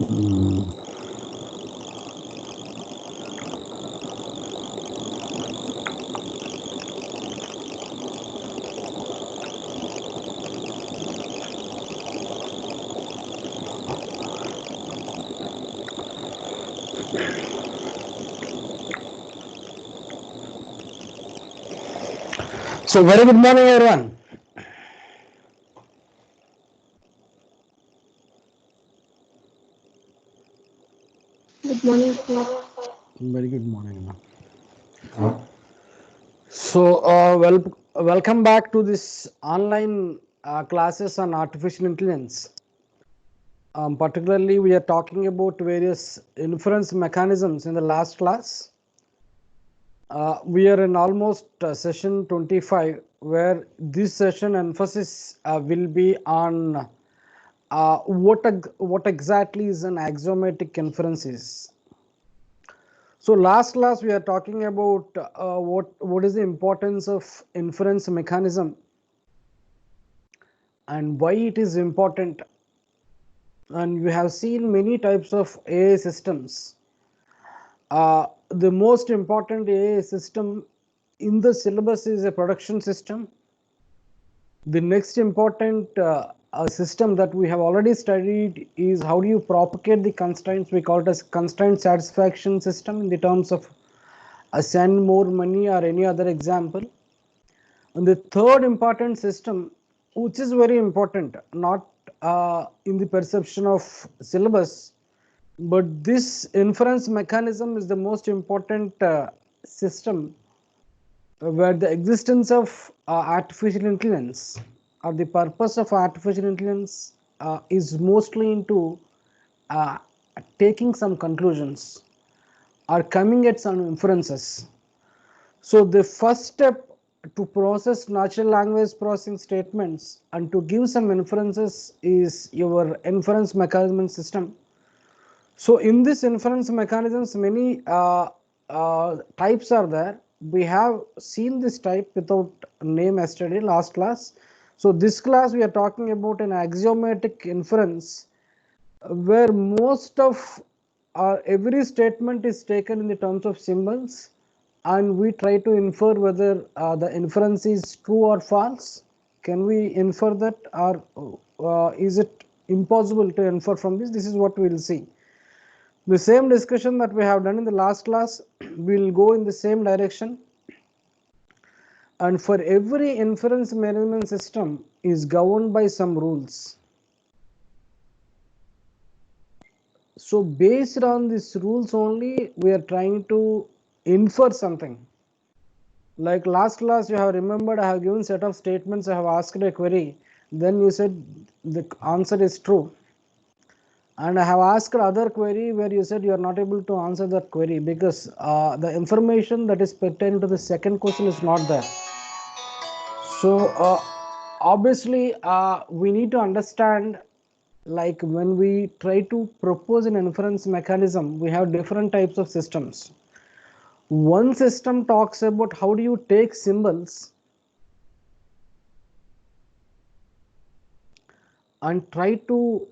So very good morning, everyone. Good morning, sir. Very good morning. So welcome back to this online classes on artificial intelligence. Particularly, we are talking about various inference mechanisms in the last class. We are in almost session 25, where this session emphasis will be on what exactly is an axiomatic inference is. So last class we are talking about what is the importance of inference mechanism and why it is important, and we have seen many types of AI systems. The most important AI system in the syllabus is a production system. The next important system that we have already studied is how do you propagate the constraints. We call it as constraint satisfaction system in the terms of send more money or any other example. And the third important system, which is very important, not in the perception of syllabus, but this inference mechanism is the most important system where the existence of artificial intelligence or the purpose of artificial intelligence is mostly into uh, taking some conclusions or coming at some inferences. So the first step to process natural language processing statements and to give some inferences is your inference mechanism system. So in this inference mechanisms, many types are there. We have seen this type without name yesterday, last class. So this class we are talking about an axiomatic inference where most of every statement is taken in the terms of symbols, and we try to infer whether the inference is true or false. Can we infer that, or is it impossible to infer from this? This is what we will see. The same discussion that we have done in the last class, we will go in the same direction. And for every inference management system is governed by some rules. So based on these rules only, we are trying to infer something. Like last class, you have remembered, I have given set of statements, I have asked a query, then you said the answer is true. And I have asked other query where you said you are not able to answer that query because the information that is pertaining to the second question is not there. So obviously we need to understand, like when we try to propose an inference mechanism, we have different types of systems. One system talks about how do you take symbols and try to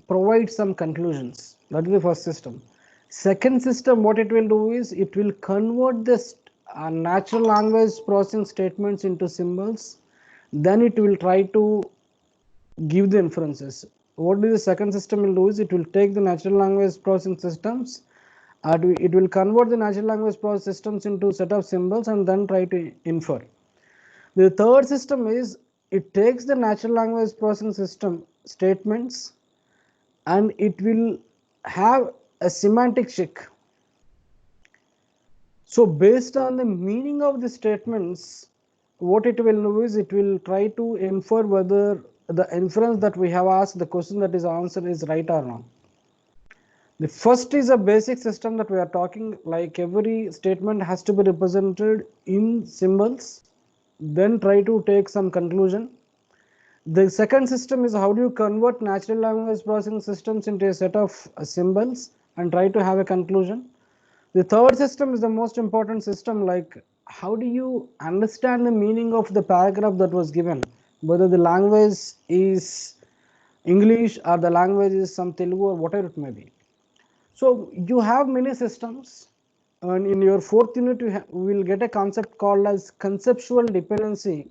provide some conclusions. That is the first system. Second system, what it will do is it will convert this natural language processing statements into symbols. Then it will try to give the inferences. What the second system will do is it will take the natural language processing systems, it will convert the natural language processing systems into set of symbols and then try to infer. The third system is it takes the natural language processing system statements and it will have a semantic check. So based on the meaning of the statements, what it will do is it will try to infer whether the inference that we have asked, the question that is answered, is right or wrong. The first is a basic system that we are talking, like every statement has to be represented in symbols, then try to take some conclusion. The second system is how do you convert natural language processing systems into a set of symbols and try to have a conclusion. The third system is the most important system, like how do you understand the meaning of the paragraph that was given, whether the language is English, or the language is some Telugu or whatever it may be. So you have many systems, and in your fourth unit you will get a concept called as conceptual dependency,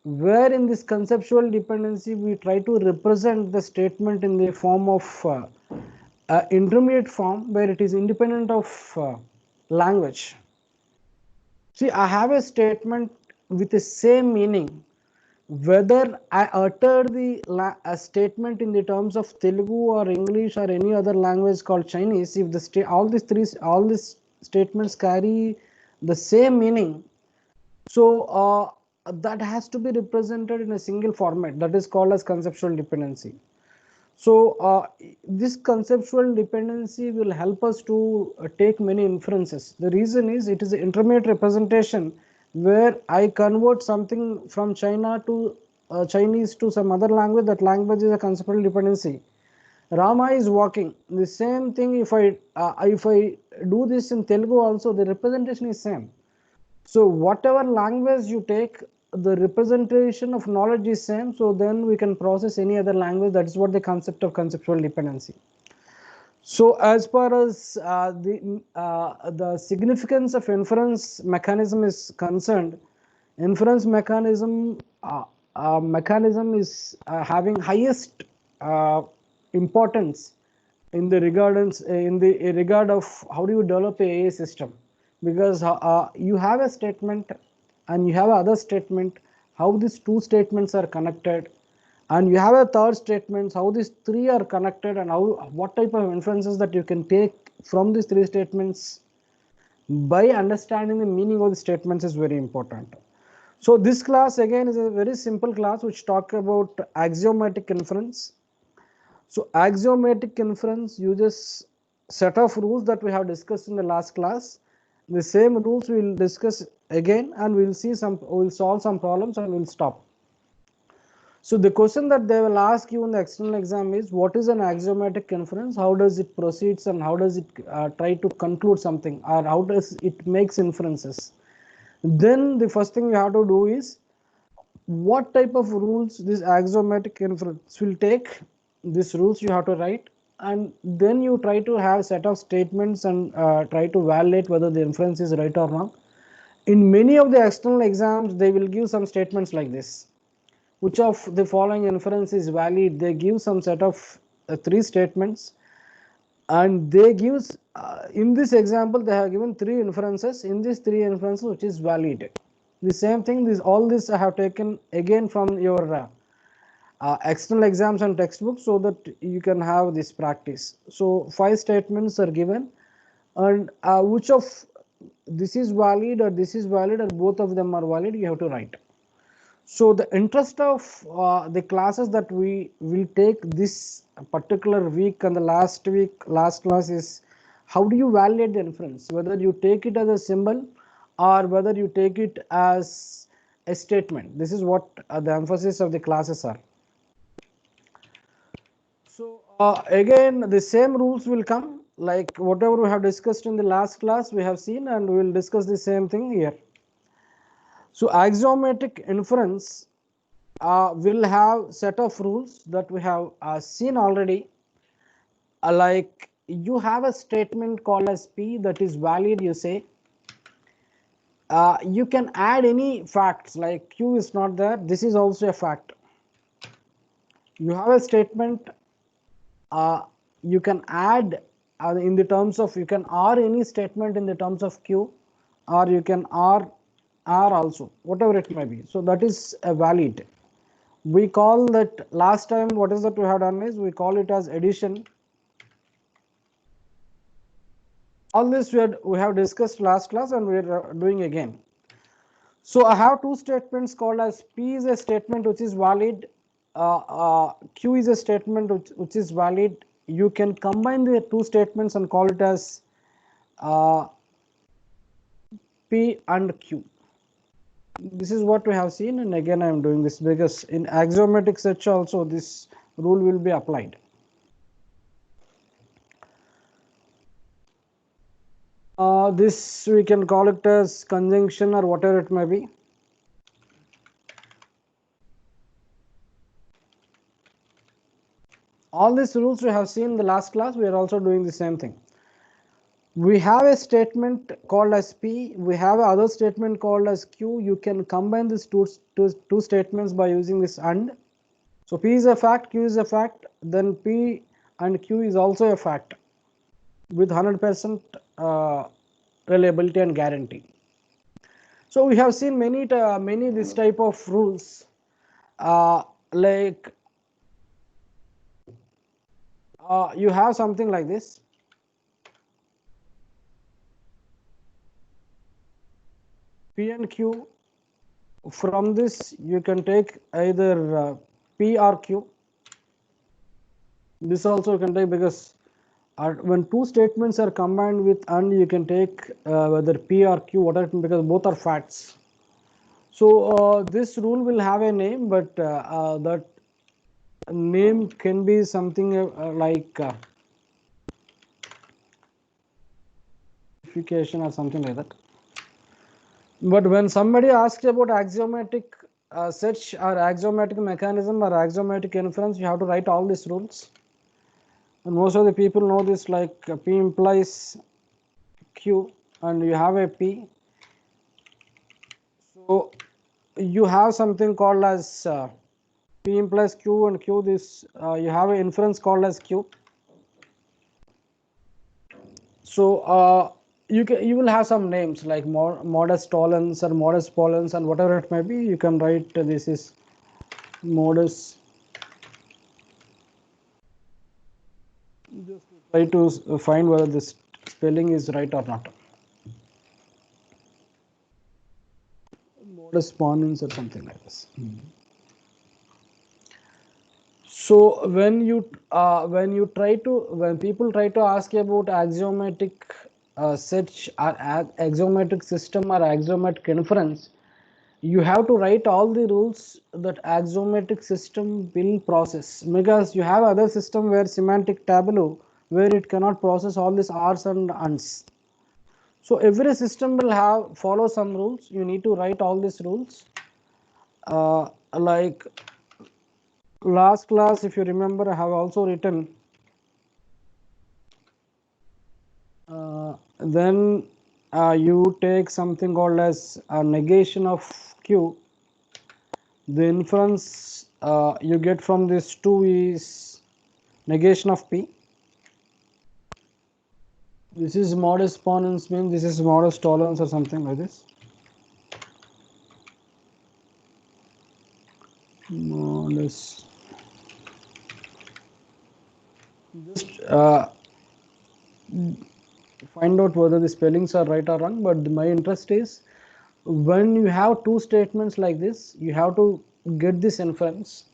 where in this conceptual dependency we try to represent the statement in the form of intermediate form where it is independent of language. See, I have a statement with the same meaning whether I utter a statement in the terms of Telugu or English or any other language called Chinese. If all these statements carry the same meaning, so that has to be represented in a single format, that is called as conceptual dependency. So this conceptual dependency will help us to take many inferences. The reason is it is an intermediate representation where I convert something from China to Chinese to some other language. That language is a conceptual dependency. Rama is walking. The same thing if I do this in Telugu also, the representation is same. So whatever language you take, the representation of knowledge is same. So then we can process any other language. That is what the concept of conceptual dependency. So as far as the significance of inference mechanism is concerned, inference mechanism is having highest importance in the regard of how do you develop a AI system, because you have a statement and you have other statement, how these two statements are connected, and you have a third statement, how these three are connected, and what type of inferences that you can take from these three statements by understanding the meaning of the statements is very important. So this class again is a very simple class which talk about axiomatic inference. So axiomatic inference uses set of rules that we have discussed in the last class. The same rules we will discuss again, and we will solve some problems and we will stop. So the question that they will ask you in the external exam is, what is an axiomatic inference? How does it proceeds and how does it try to conclude something, or how does it makes inferences? Then the first thing you have to do is, what type of rules this axiomatic inference will take. These rules you have to write, and then you try to have a set of statements and try to validate whether the inference is right or wrong. In many of the external exams, they will give some statements like this: which of the following inference is valid? They give some set of three statements, and they give in this example they have given three inferences. In these three inferences, which is valid? The same thing, all this I have taken again from your external exams and textbooks, so that you can have this practice. So 5 statements are given, and which of this is valid or this is valid or both of them are valid, you have to write. So the interest of the classes that we will take this particular week and the last class is, how do you validate the inference, whether you take it as a symbol or whether you take it as a statement. This is what the emphasis of the classes are. So again the same rules will come, like whatever we have discussed in the last class we have seen, and we will discuss the same thing here. So axiomatic inference will have set of rules that we have seen already, like you have a statement called as P that is valid, you say. You can add any facts, like Q is not there, this is also a fact. You have a statement, you can add in the terms of, you can R any statement in the terms of Q, or you can R also, whatever it may be. So that is a valid. We call that, last time what is that we have done is we call it as addition. All this we have discussed last class and we are doing again. So I have two statements called as P is a statement which is valid, Q is a statement which is valid. You can combine the two statements and call it as P and Q. This is what we have seen, and again I am doing this because in axiomatic search also this rule will be applied. This we can call it as conjunction or whatever it may be. All these rules we have seen in the last class. We are also doing the same thing. We have a statement called as P. We have another statement called as Q. You can combine these two statements by using this AND. So P is a fact, Q is a fact, then P and Q is also a fact with 100% reliability and guarantee. So we have seen many this type of rules, like you have something like this. P and Q. From this you can take either P or Q. This also you can take, because when two statements are combined with AND, you can take whether P or Q, whatever, because both are facts. So this rule will have a name, but that name can be something like or something like that. But when somebody asks about axiomatic search or axiomatic mechanism or axiomatic inference, you have to write all these rules. And most of the people know this, like P implies Q and you have a P. So you have something called as P implies Q and Q, this you have an inference called as Q. So you will have some names like modus tollens or modus pollens and whatever it may be. You can write this is modus. Just try to find whether this spelling is right or not. Modus ponens or something like this. So when people try to ask about axiomatic search or axiomatic system or axiomatic inference, you have to write all the rules that axiomatic system will process, because you have other system where semantic tableau, where it cannot process all these R's and N's. So every system will follow some rules. You need to write all these rules. Like last class, if you remember, I have also written then you take something called as a negation of Q. The inference you get from this 2 is negation of P. This is modus ponens, means this is modus tollens or something like this. Modus. Just find out whether the spellings are right or wrong, but my interest is when you have two statements like this, you have to get this inference.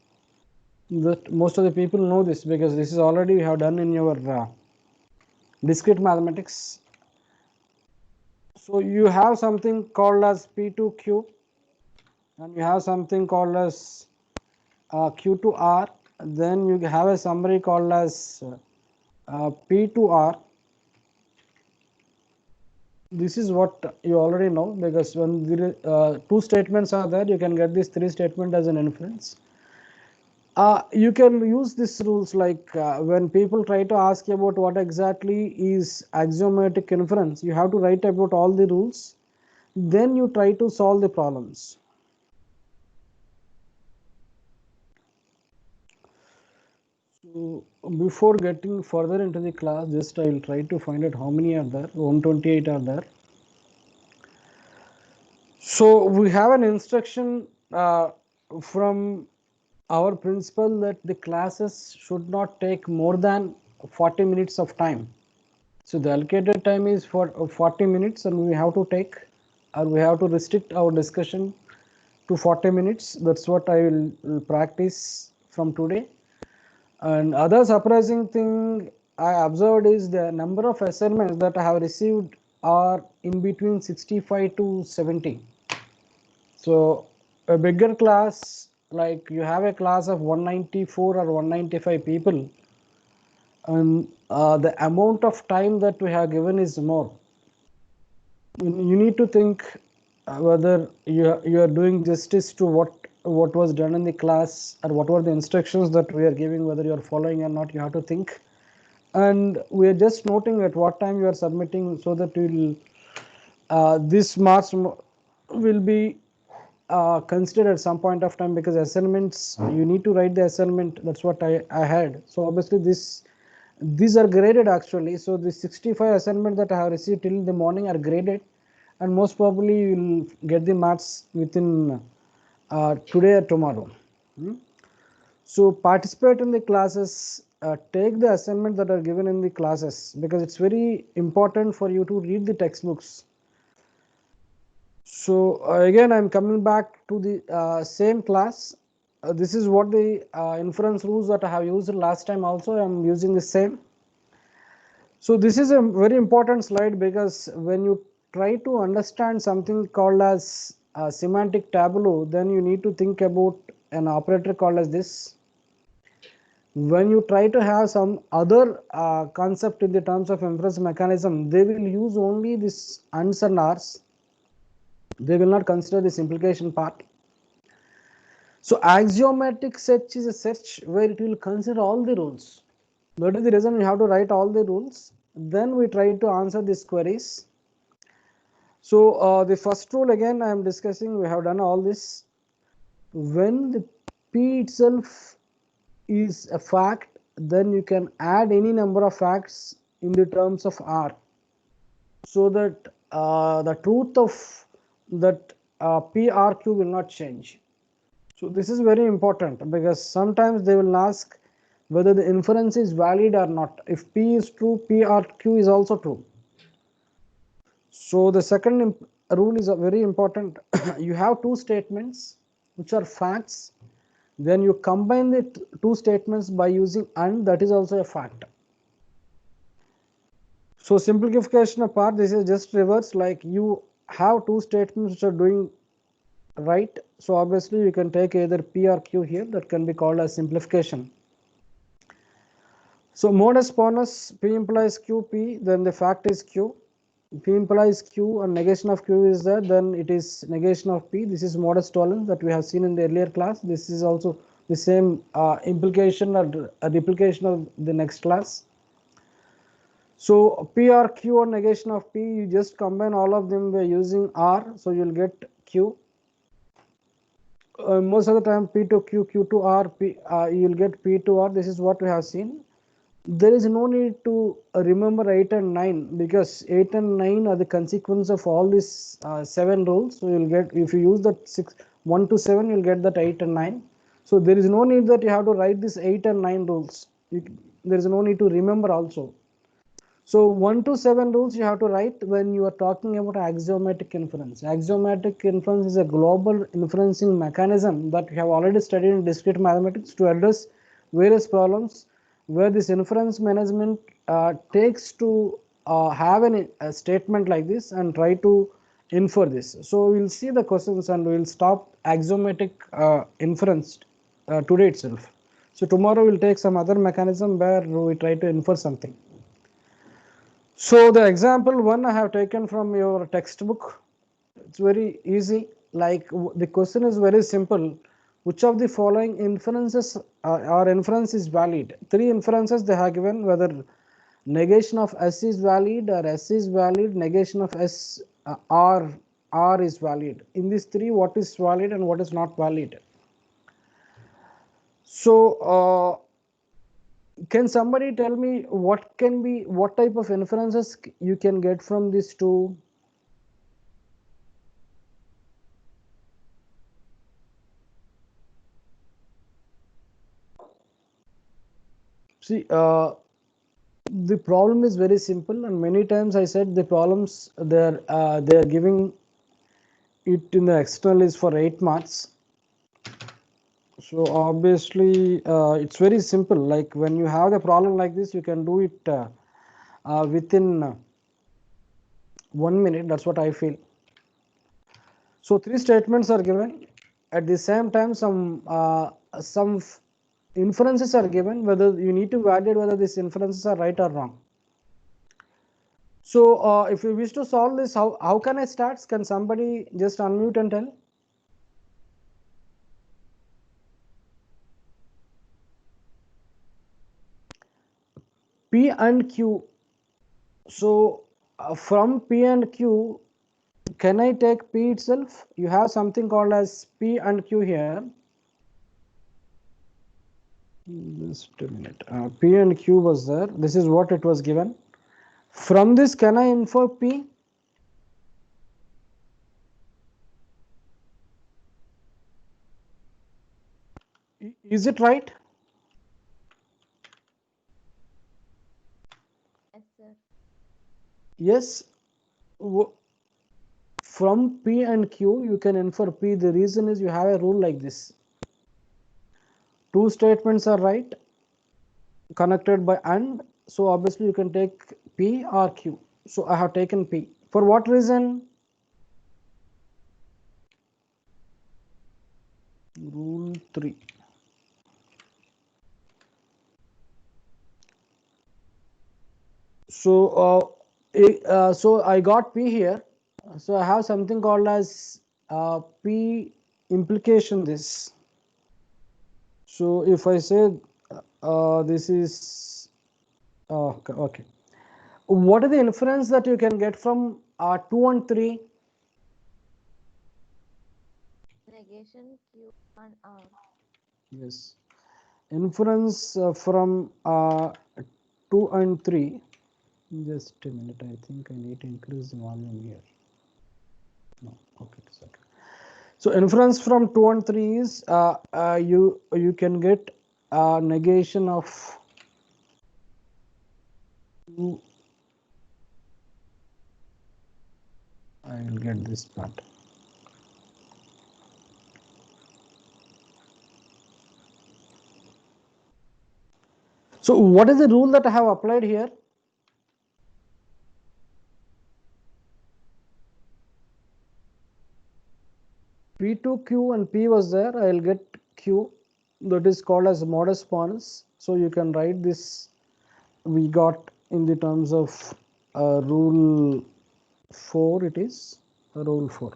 That most of the people know this, because this is already you have done in your discrete mathematics. So you have something called as P2Q and you have something called as Q2R. Then you have a summary called as P2R. This is what you already know, because when the two statements are there, you can get these three statements as an inference. You can use these rules, like when people try to ask about what exactly is axiomatic inference, you have to write about all the rules, then you try to solve the problems. So before getting further into the class, just I will try to find out how many are there. 128 are there. So we have an instruction from our principal that the classes should not take more than 40 minutes of time. So the allocated time is for 40 minutes, and we have to take, or we have to restrict our discussion to 40 minutes. That's what I will practice from today. And other surprising thing I observed is the number of assignments that I have received are in between 65 to 70. So a bigger class, like you have a class of 194 or 195 people, and the amount of time that we have given is more. You need to think whether you are doing justice to what what was done in the class or what were the instructions that we are giving, whether you are following or not, you have to think. And we are just noting at what time you are submitting, so that this marks will be considered at some point of time, because assignments, you need to write the assignment. That's what I had. So obviously these are graded actually. So the 65 assignment that I have received till the morning are graded, and most probably you will get the marks within today or tomorrow. So participate in the classes, take the assignment that are given in the classes, because it's very important for you to read the textbooks. So again, I'm coming back to the same class. This is what the inference rules that I have used last time also. I'm using the same. So this is a very important slide, because when you try to understand something called as semantic tableau, then you need to think about an operator called as this. When you try to have some other concept in the terms of inference mechanism, they will use only this ands and ars. They will not consider this implication part. So axiomatic search is a search where it will consider all the rules. That is the reason we have to write all the rules. Then we try to answer these queries. So the first rule, again I am discussing, we have done all this. When the P itself is a fact, then you can add any number of facts in the terms of R, so that the truth of that PRQ will not change. So this is very important, because sometimes they will ask whether the inference is valid or not. If P is true, PRQ is also true. So the second rule is very important. You have two statements which are facts, then you combine the two statements by using and, that is also a fact. So simplification apart, this is just reverse, like you have two statements which are doing right. So obviously you can take either P or Q here, that can be called as simplification. So modus ponens, P implies Q, P, then the fact is Q. P implies Q and negation of Q is there, then it is negation of P. This is modus tollens that we have seen in the earlier class. This is also the same implication or replication of the next class. So P or Q or negation of P, you just combine all of them by using R, so you'll get Q. Most of the time P to Q, Q to R, P, you'll get P to R. This is what we have seen. There is no need to remember 8 and 9, because 8 and 9 are the consequence of all these 7 rules. So you'll get, if you use that 1 to 7, you'll get that 8 and 9. So there is no need that you have to write this 8 and 9 rules. There is no need to remember also. So 1 to 7 rules you have to write when you are talking about axiomatic inference. Axiomatic inference is a global inferencing mechanism that we have already studied in discrete mathematics to address various problems, where this inference management takes to have a statement like this and try to infer this. So we'll see the questions and we'll stop axiomatic inference today itself. So tomorrow we'll take some other mechanism where we try to infer something. So the example one I have taken from your textbook. It's very easy. Like the question is very simple. Which of the following inferences or inference is valid? 3 inferences they have given, whether negation of S is valid or S is valid, negation of S R is valid. In these 3, what is valid and what is not valid? So can somebody tell me what type of inferences you can get from these two? See, the problem is very simple, and many times I said the problems they are giving it in the external is for 8 marks. So obviously it's very simple. Like when you have the problem like this, you can do it within 1 minute. That's what I feel. So 3 statements are given. At the same time, some inferences are given, whether you need to validate whether these inferences are right or wrong. So if you wish to solve this, how can I start? Can somebody just unmute and tell? P and Q. So from P and Q, can I take P itself? You have something called as P and Q here. Just a minute. P and Q was there. This is what it was given. From this, can I infer P? Is it right? Yes, sir. Yes. From P and Q, you can infer P. The reason is you have a rule like this. Two statements are right, connected by and. So obviously you can take P or Q. So I have taken P. For what reason? Rule 3. So so I got P here. So I have something called as P implication this. So if I say this is okay. What is the inference that you can get from 2 and 3? Negation Q and R. Yes. Inference from 2 and 3. Just a minute. I think I need to increase the volume here. No, okay, it's okay. So inference from 2 and 3 is you can get negation of 2. I will get this part. So what is the rule that I have applied here? P2Q and P was there. I will get Q. That is called as modus ponens. So you can write this. We got in the terms of rule 4. It is rule 4.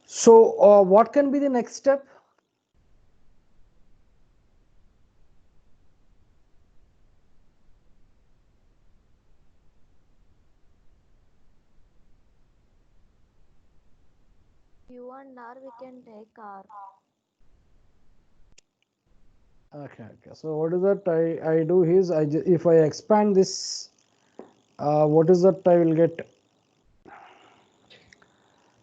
So what can be the next step? Q and R we can take R. Okay. So what is that I do is if I expand this, what is that I will get?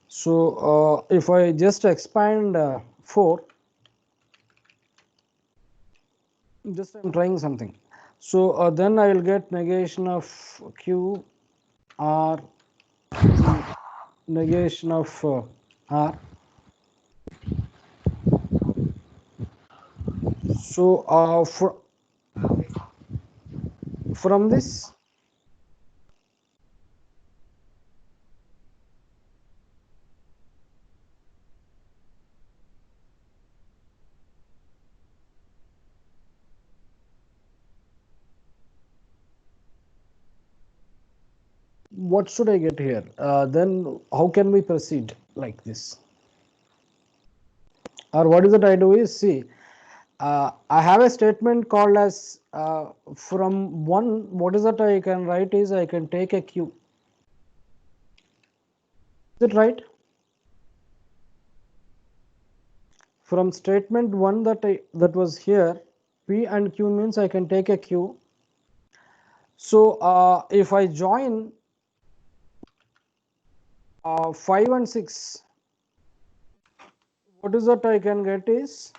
So if I just expand 4, just I'm trying something. So then I will get negation of Q R, negation of R. So from this, what should I get here? Then how can we proceed like this? Or what is it I do is see, I have a statement called as from 1, what is that I can write is I can take a Q. Is it right? From statement 1 that was here, P and Q means I can take a Q. So if I join 5 and 6, what is that I can get is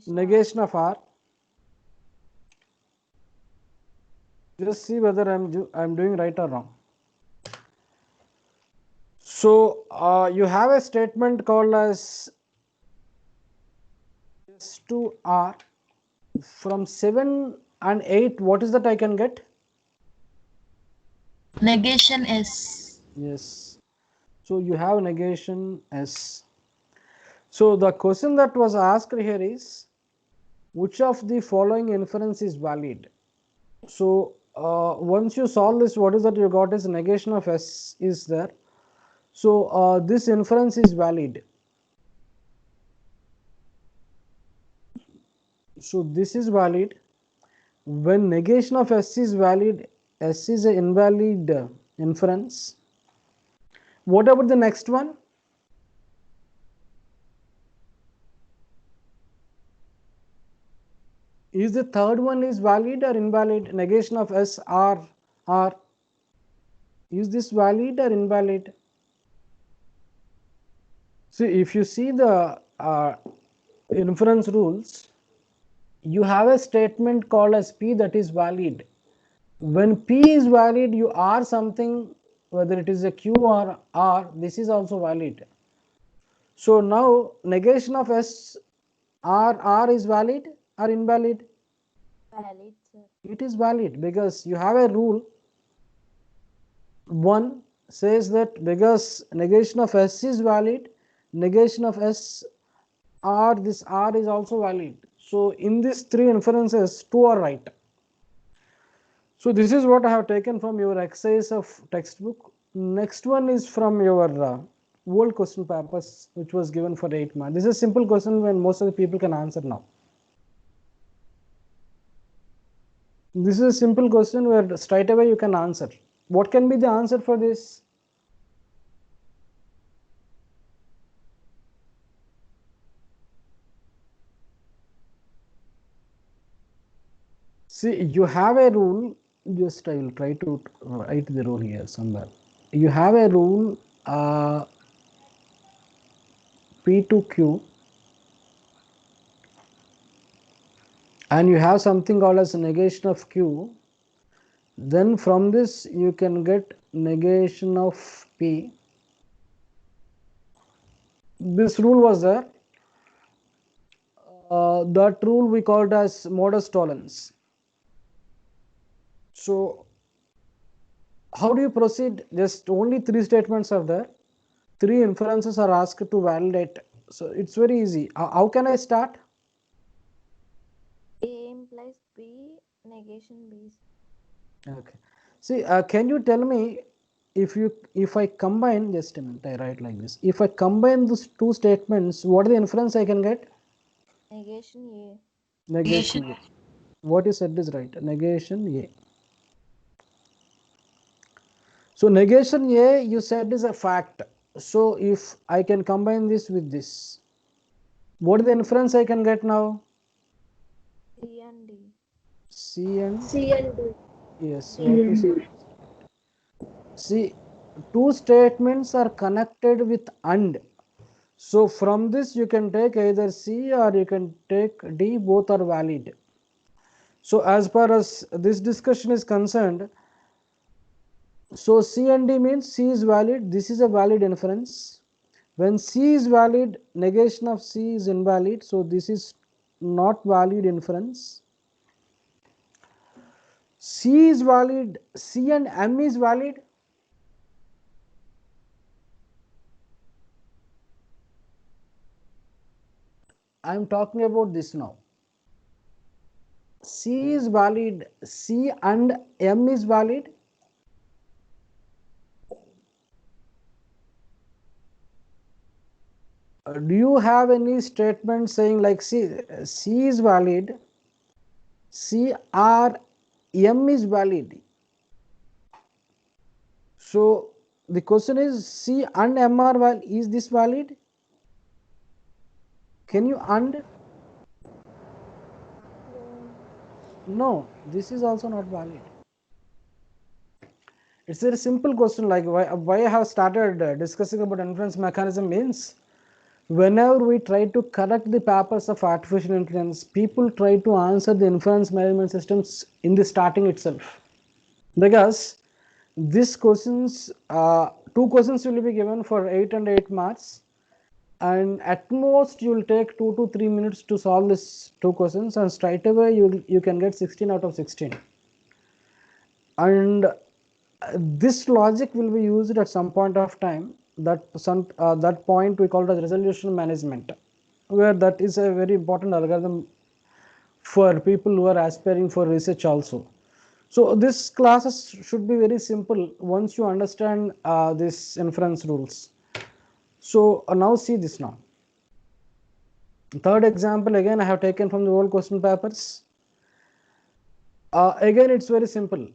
negation of R. Just see whether I'm doing right or wrong. So you have a statement called as S2R. From 7 and 8, what is that I can get? Negation S. Yes. So you have negation S. So the question that was asked here is, which of the following inference is valid? So once you solve this, what is that you got is negation of S is there. So this inference is valid. So this is valid. When negation of S is valid, S is an invalid inference. What about the next one? Is the third one is valid or invalid? Negation of S R. Is this valid or invalid? See, if you see the inference rules, you have a statement called as P that is valid. When P is valid, you are something, whether it is a Q or R, this is also valid. So now negation of S R is valid or invalid? Valid, sir. It is valid because you have a rule. One says that because negation of S is valid, negation of S R, this R is also valid. So in these three inferences, two are right. So this is what I have taken from your exercise of textbook. Next one is from your old question papers, which was given for 8 marks. This is a simple question when most of the people can answer now. This is a simple question where straight away you can answer. What can be the answer for this? See, you have a rule. Just I will try to write the rule here somewhere. You have a rule P to Q, and you have something called as negation of Q. Then from this you can get negation of P. This rule was there. That rule we called as modus tollens. So how do you proceed? Just only three statements are there. Three inferences are asked to validate. So it's very easy. How can I start? A implies B, negation B. Okay. See, can you tell me if I combine, just a minute, I write like this. If I combine these two statements, what is the inference I can get? Negation A. Negation A. What you said is right. Negation A. So negation A you said is a fact. So if I can combine this with this, what is the inference I can get now? C and D. C and D. yes, what you said. See, two statements are connected with and. So from this you can take either C or you can take D, both are valid. So as far as this discussion is concerned, so C and D means C is valid, this is a valid inference. When C is valid, negation of C is invalid, so this is not valid inference. C is valid, C and M is valid. I am talking about this now. C is valid, C and M is valid. Do you have any statement saying like C is valid, C or M is valid? So the question is C and M are valid. Is this valid? Can you and? No, this is also not valid. It's a simple question like why I have started discussing about inference mechanism means whenever we try to correct the papers of artificial intelligence, people try to answer the inference management systems in the starting itself. Because these questions, two questions will be given for 8 and 8 marks, and at most you will take 2 to 3 minutes to solve these two questions, and straight away you can get 16 out of 16. And this logic will be used at some point of time. That point we call it as resolution management, where that is a very important algorithm for people who are aspiring for research also. So this classes should be very simple once you understand this inference rules. So now see this now. Third example, again I have taken from the old question papers. Again it's very simple.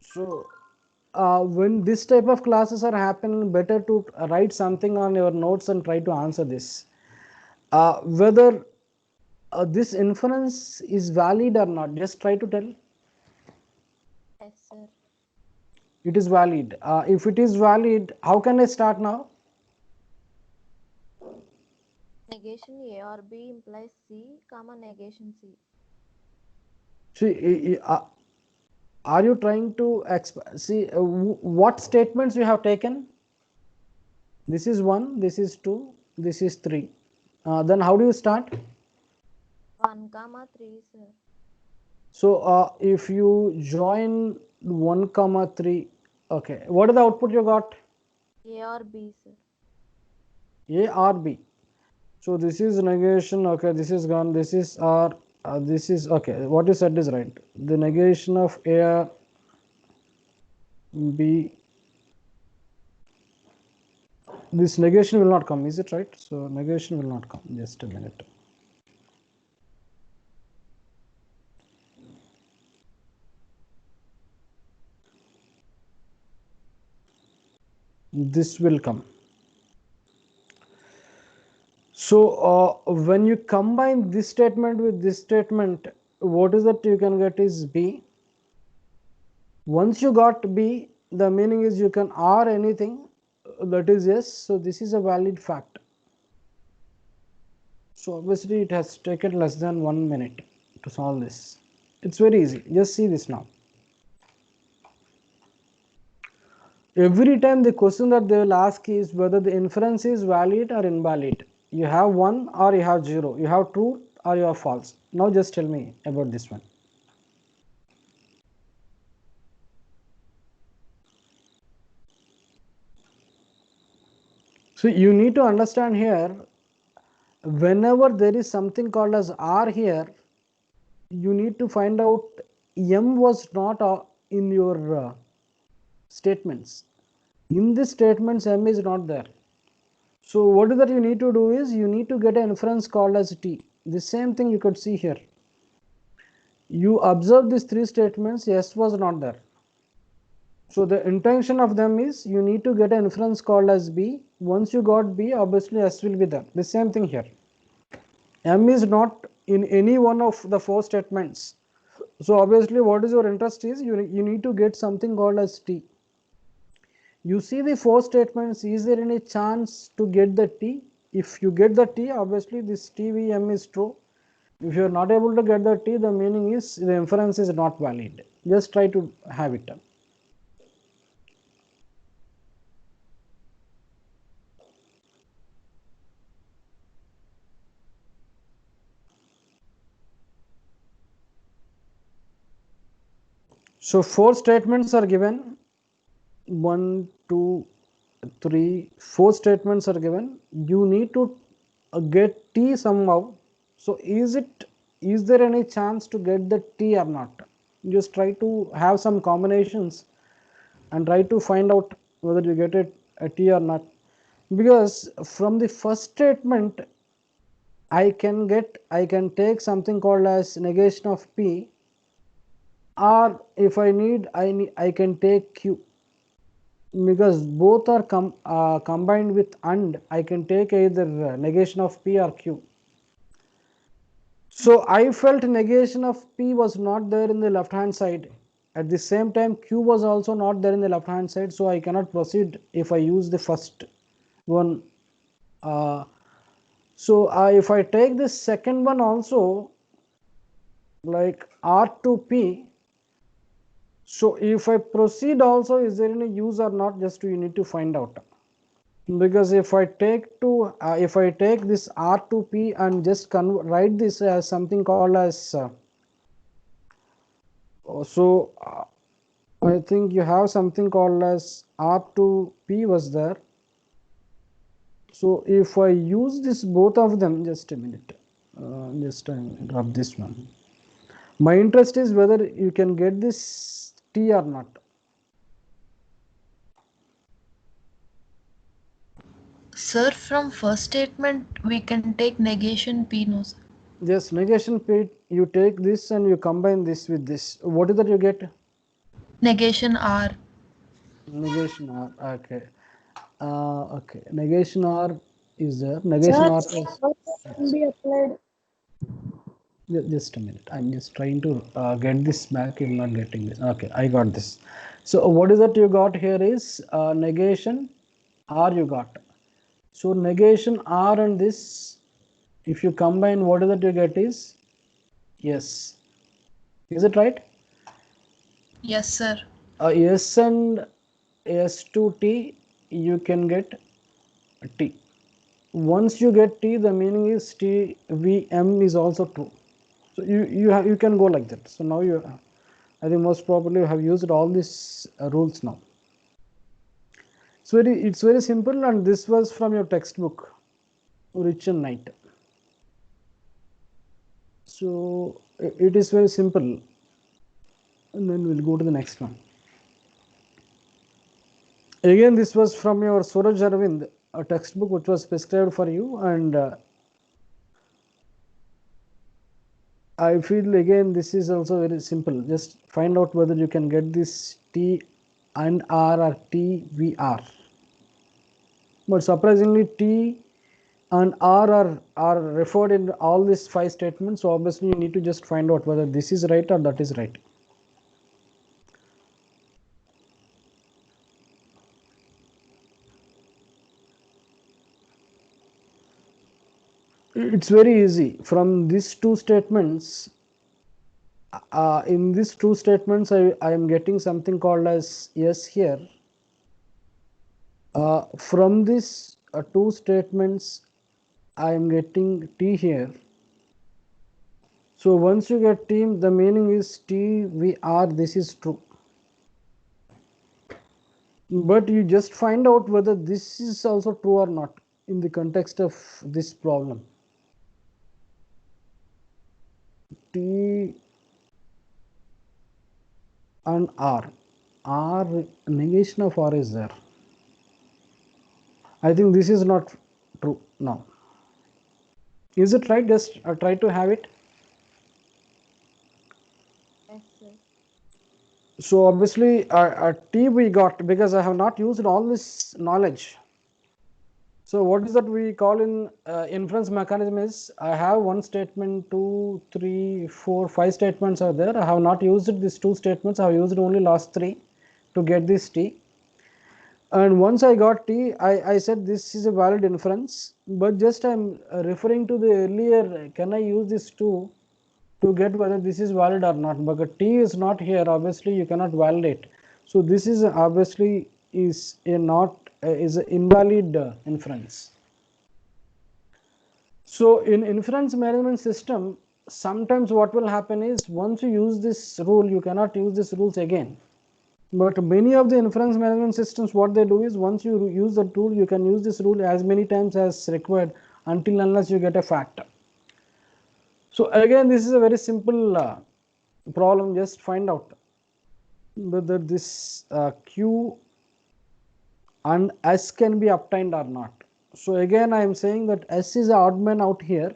So when this type of classes are happening, better to write something on your notes and try to answer this. Whether this inference is valid or not, just try to tell. Yes, sir. It is valid. If it is valid, how can I start now? Negation A or B implies C, comma negation C. See, are you trying to see what statements you have taken? This is 1, this is 2, this is 3. Then how do you start? 1, comma 3, sir. So if you join 1 comma 3, okay, what is the output you got? A or B, sir. A or B. So this is negation, okay, this is gone, this is R, this is okay, what you said is right. The negation of A or B, this negation will not come, is it right? So negation will not come, just a minute. This will come. So when you combine this statement with this statement, what is that you can get is B. Once you got B, the meaning is you can R anything, that is yes. So this is a valid fact. So obviously it has taken less than 1 minute to solve this. It's very easy. Just see this now. Every time the question that they will ask is whether the inference is valid or invalid. You have 1 or you have 0. You have true or you have false. Now just tell me about this one. So you need to understand here, whenever there is something called as R here, you need to find out M was not in your statements. In these statements, M is not there. So what is that you need to do is you need to get an inference called as T. The same thing you could see here. You observe these 3 statements, S was not there. So the intention of them is you need to get an inference called as B. Once you got B, obviously S will be there. The same thing here. M is not in any one of the 4 statements. So obviously what is your interest is you need to get something called as T. You see the 4 statements, is there any chance to get the T? If you get the T, obviously this TVM is true. If you are not able to get the T, the meaning is the inference is not valid. Just try to have it done. So 4 statements are given. 1, 2, 3, 4 statements are given. You need to get T somehow. So is there any chance to get the T or not? Just try to have some combinations and try to find out whether you get it a T or not. Because from the first statement I can take something called as negation of P, or if I need I can take Q, because both are combined with AND. I can take either negation of P or Q. So I felt negation of P was not there in the left hand side. At the same time Q was also not there in the left hand side, so I cannot proceed if I use the first one. So if I take this second one also, like R2P, so if I proceed also, is there any use or not, just you need to find out. Because if I take this R2P and just write this as something called as I think you have something called as R2P was there. So if I use this both of them, just a minute, just drop this one. My interest is whether you can get this T or not. Sir, from first statement, we can take negation P, no, sir. Just negation P, you take this and you combine this with this. What is that you get? Negation R. Negation R. Okay. Okay. Negation R is there. Negation R is. Can be applied. Just a minute. I'm just trying to get this back. I'm not getting this. Okay, I got this. So what is that you got here is negation R you got. So negation R and this, if you combine, what is that you get is yes. Is it right? Yes, sir. S and S2T, you can get T. Once you get T, the meaning is TVM is also true. So you can go like that. So now I think most probably you have used all these rules now. So it's very simple, and this was from your textbook, Rich and Knight. So it is very simple, and then we'll go to the next one. Again, this was from your Suraj Arvind, a textbook which was prescribed for you, and I feel again this is also very simple. Just find out whether you can get this T and R or T V R. But surprisingly, T and R are referred in all these 5 statements. So obviously you need to just find out whether this is right or that is right. It's very easy. From these 2 statements, in these 2 statements, I am getting something called as yes here. From these 2 statements, I am getting T here. So once you get T, the meaning is T, V, R, this is true. But you just find out whether this is also true or not in the context of this problem. T and R. Negation of R is there. I think this is not true now. Is it right? Just try to have it. Yes, sir. So obviously T we got because I have not used all this knowledge. So what is that we call in inference mechanism is I have 1 statement, 2, 3, 4, 5 statements are there. I have not used these 2 statements. I have used only last 3 to get this T. And once I got T, I said this is a valid inference, but just I'm referring to the earlier, can I use this 2 to get whether this is valid or not? But T is not here, obviously you cannot validate. So this is obviously is a not is an invalid inference. So in inference management system, sometimes what will happen is once you use this rule, you cannot use these rules again. But many of the inference management systems, what they do is once you use the tool, you can use this rule as many times as required until unless you get a fact. So again, this is a very simple problem. Just find out whether this Q and S can be obtained or not. So again, I am saying that S is odd man out here.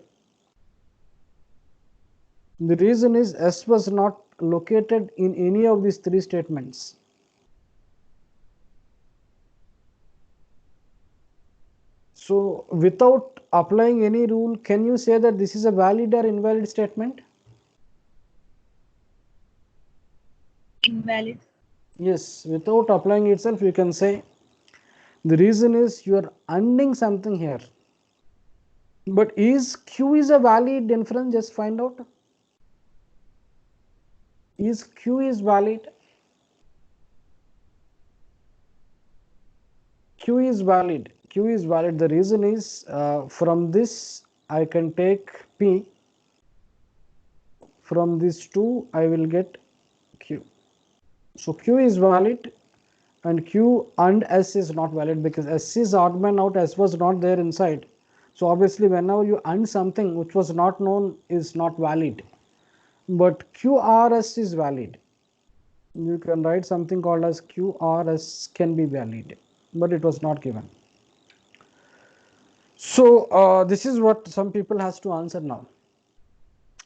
The reason is S was not located in any of these 3 statements. So without applying any rule, can you say that this is a valid or invalid statement? Invalid. Yes, without applying itself, you can say the reason is you are ending something here. But is Q is a valid inference? Just find out. Is Q is valid? Q is valid. Q is valid. The reason is from this I can take P. From these 2 I will get Q. So Q is valid and Q and S is not valid because S is odd man out, S was not there inside. So obviously whenever you AND something which was not known is not valid. But QRS is valid. You can write something called as QRS can be valid, but it was not given. So this is what some people has to answer now.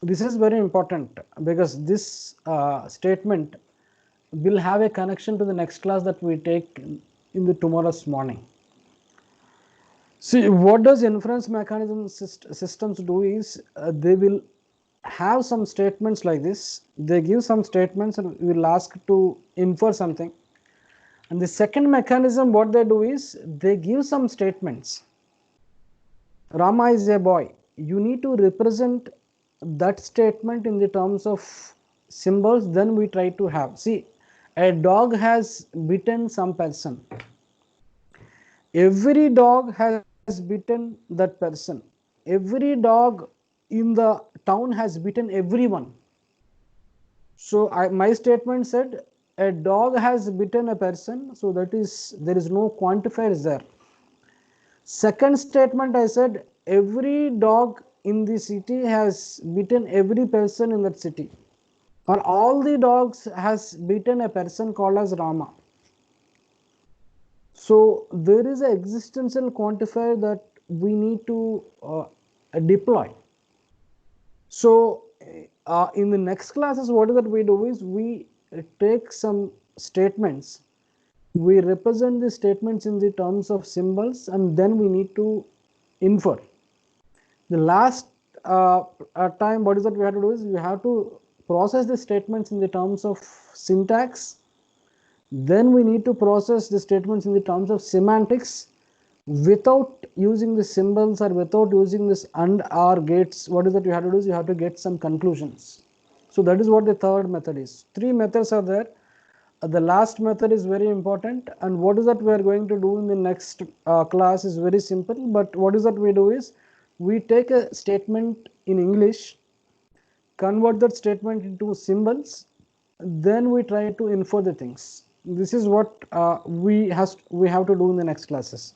This is very important because this statement will have a connection to the next class that we take in the tomorrow's morning. See, what does inference mechanism systems do is they will have some statements like this. They give some statements and we will ask to infer something. And the second mechanism, what they do is they give some statements. Rama is a boy. You need to represent that statement in the terms of symbols. Then we try to have. See, a dog has bitten some person. Every dog has bitten that person. Every dog in the town has bitten everyone. So my statement said a dog has bitten a person, so that is there is no quantifiers there. Second statement I said every dog in the city has bitten every person in that city, or all the dogs has bitten a person called as Rama. So there is an existential quantifier that we need to deploy. So in the next classes, what is that we do is we take some statements, we represent the statements in the terms of symbols, and then we need to infer. The last time, what is that we have to do is we have to process the statements in the terms of syntax. Then we need to process the statements in the terms of semantics without using the symbols or without using this and or gates. What is that you have to do is you have to get some conclusions. So that is what the third method is. Three methods are there. The last method is very important, and what is that we are going to do in the next class is very simple. But what is that we do is we take a statement in English, convert that statement into symbols, then we try to infer the things. This is what we have to do in the next classes.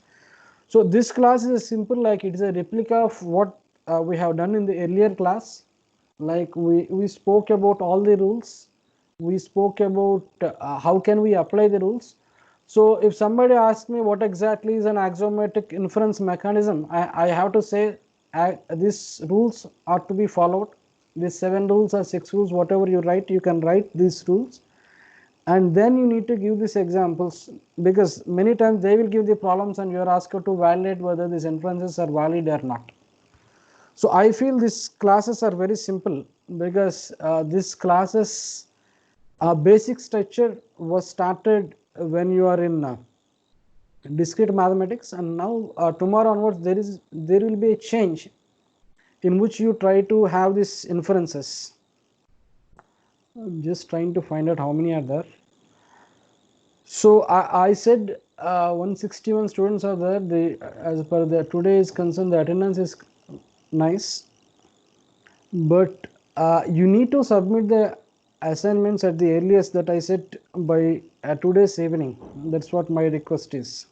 So this class is simple, like it is a replica of what we have done in the earlier class. Like we spoke about all the rules, we spoke about how can we apply the rules. So if somebody asks me what exactly is an axiomatic inference mechanism, I have to say these rules are to be followed. These 7 rules or 6 rules, whatever you write, you can write these rules, and then you need to give these examples, because many times they will give the problems and you are asked to validate whether these inferences are valid or not. So I feel these classes are very simple because these classes basic structure was started when you are in discrete mathematics, and now tomorrow onwards there will be a change in which you try to have these inferences. I'm just trying to find out how many are there. So I said 161 students are there. They, as per the today is concerned, the attendance is nice, but you need to submit the assignments at the earliest that I said by today's evening. That's what my request is.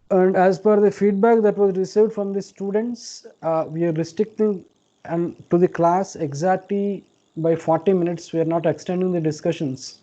And as per the feedback that was received from the students, we are restricting and to the class exactly by 40 minutes. We are not extending the discussions.